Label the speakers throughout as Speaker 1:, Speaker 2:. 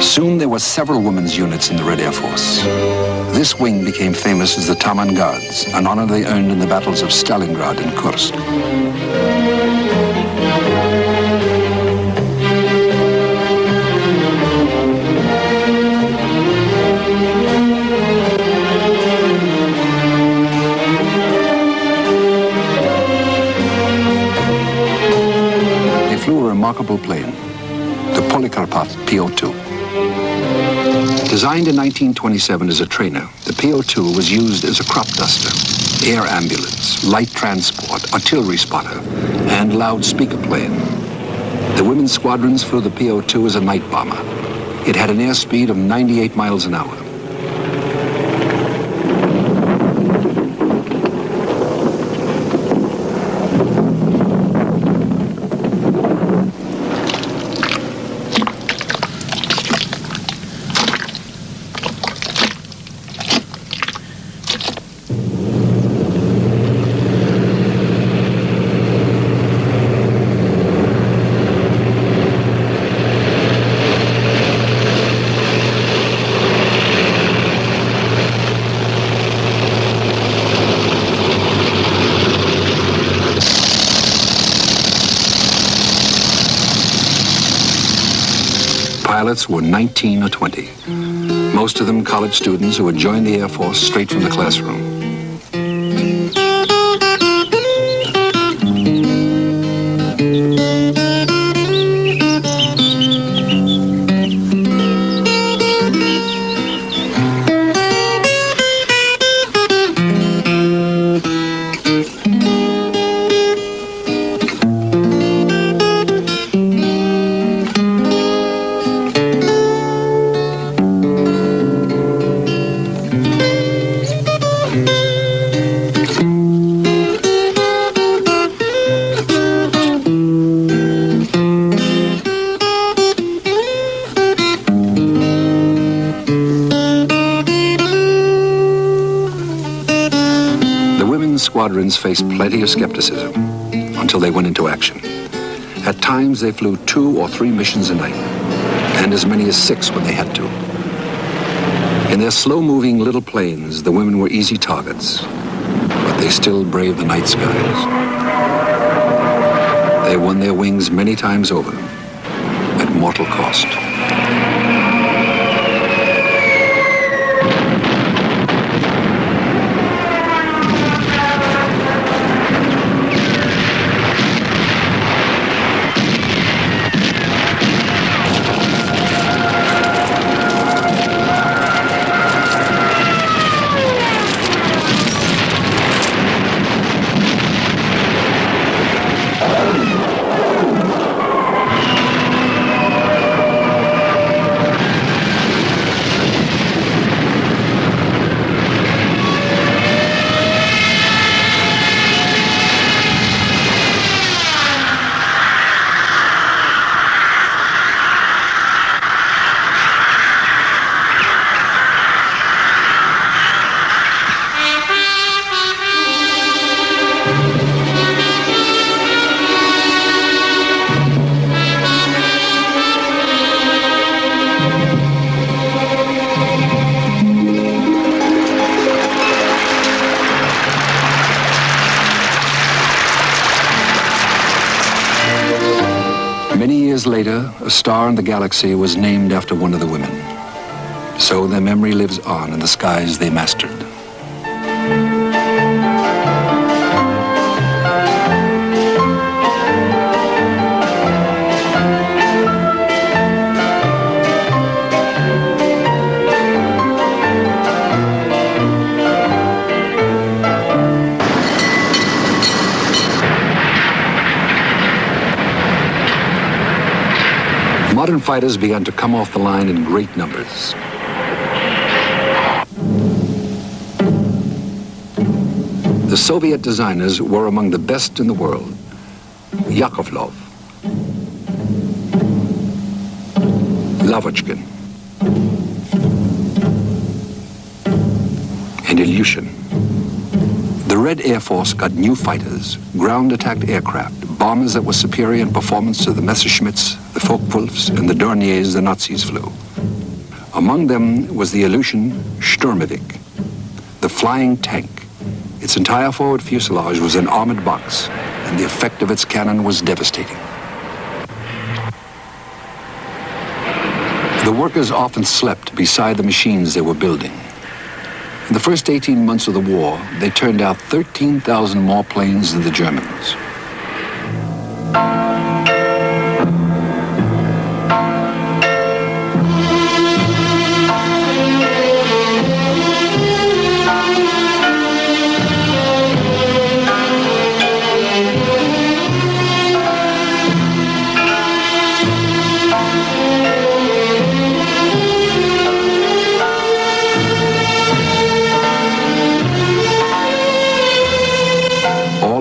Speaker 1: Soon there were several women's units in the Red Air Force. This wing became famous as the Taman Guards, an honor they earned in the battles of Stalingrad and Kursk. They flew a remarkable plane, the Polikarpat PO-2. Designed in 1927 as a trainer, the PO-2 was used as a crop duster, air ambulance, light transport, artillery spotter, and loudspeaker plane. The women's squadrons flew the PO-2 as a night bomber. It had an airspeed of 98 miles an hour. Pilots were 19 or 20. Most of them college students who had joined the Air Force straight from the classroom. Squadrons faced plenty of skepticism until they went into action. At times, they flew 2 or 3 missions a night, and as many as 6 when they had to. In their slow-moving little planes, the women were easy targets, but they still braved the night skies. They won their wings many times over, at mortal cost. Later, a star in the galaxy was named after one of the women. So their memory lives on in the skies they mastered. Modern fighters began to come off the line in great numbers. The Soviet designers were among the best in the world. Yakovlov, Lavochkin, and Ilyushin. The Red Air Force got new fighters, ground-attacked aircraft, bombers that were superior in performance to the Messerschmitts, the Focke-Wulfs, and the Dorniers the Nazis flew. Among them was the Aleutian Sturmovik, the flying tank. Its entire forward fuselage was an armored box, and the effect of its cannon was devastating. The workers often slept beside the machines they were building. In the first 18 months of the war, they turned out 13,000 more planes than the Germans.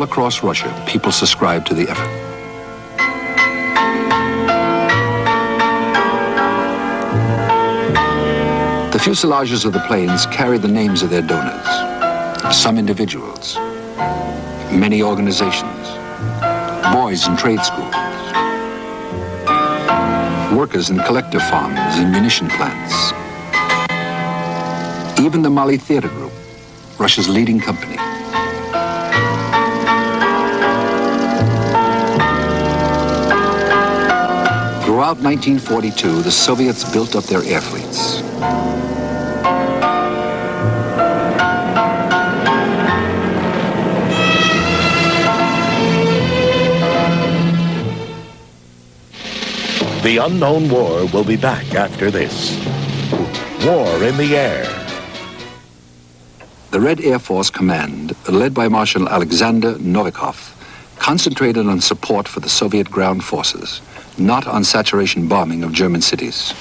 Speaker 1: Across Russia, people subscribed to the effort. The fuselages of the planes carried the names of their donors. Some individuals, many organizations, boys in trade schools, workers in collective farms and munition plants. Even the Mali Theater Group, Russia's leading company. Throughout 1942, the Soviets built up their air fleets.
Speaker 2: The Unknown War will be back after this. War in the Air.
Speaker 1: The Red Air Force Command, led by Marshal Alexander Novikov, concentrated on support for the Soviet ground forces, not on saturation bombing of German cities.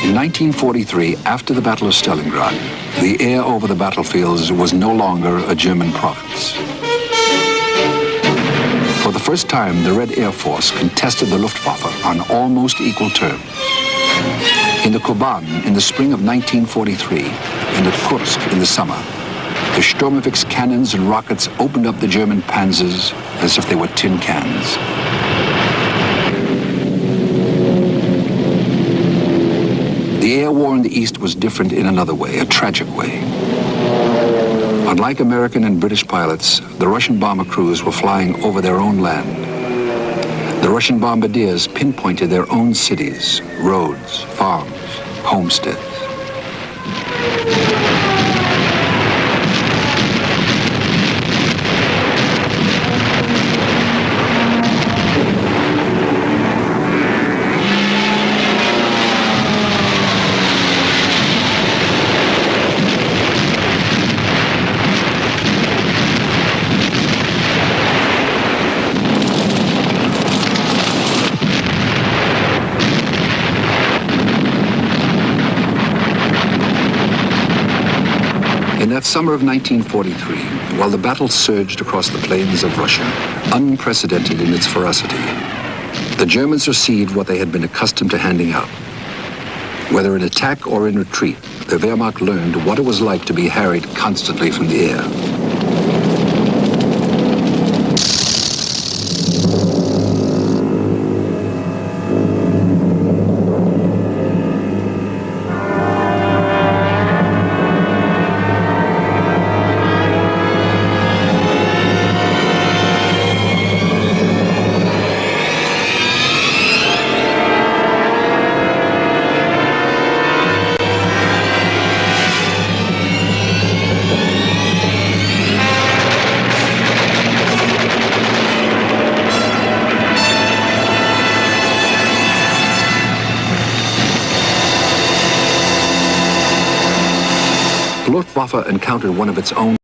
Speaker 1: In 1943, after the Battle of Stalingrad, the air over the battlefields was no longer a German province. For the first time, the Red Air Force contested the Luftwaffe on almost equal terms. In the Kuban in the spring of 1943 and at Kursk in the summer, the Sturmovik's cannons and rockets opened up the German panzers as if they were tin cans. The air war in the East was different in another way, a tragic way. Unlike American and British pilots, the Russian bomber crews were flying over their own land. The Russian bombardiers pinpointed their own cities, roads, farms, homesteads. In that summer of 1943, while the battle surged across the plains of Russia, unprecedented in its ferocity, the Germans received what they had been accustomed to handing out. Whether in attack or in retreat, the Wehrmacht learned what it was like to be harried constantly from the air. Luftwaffe encountered one of its own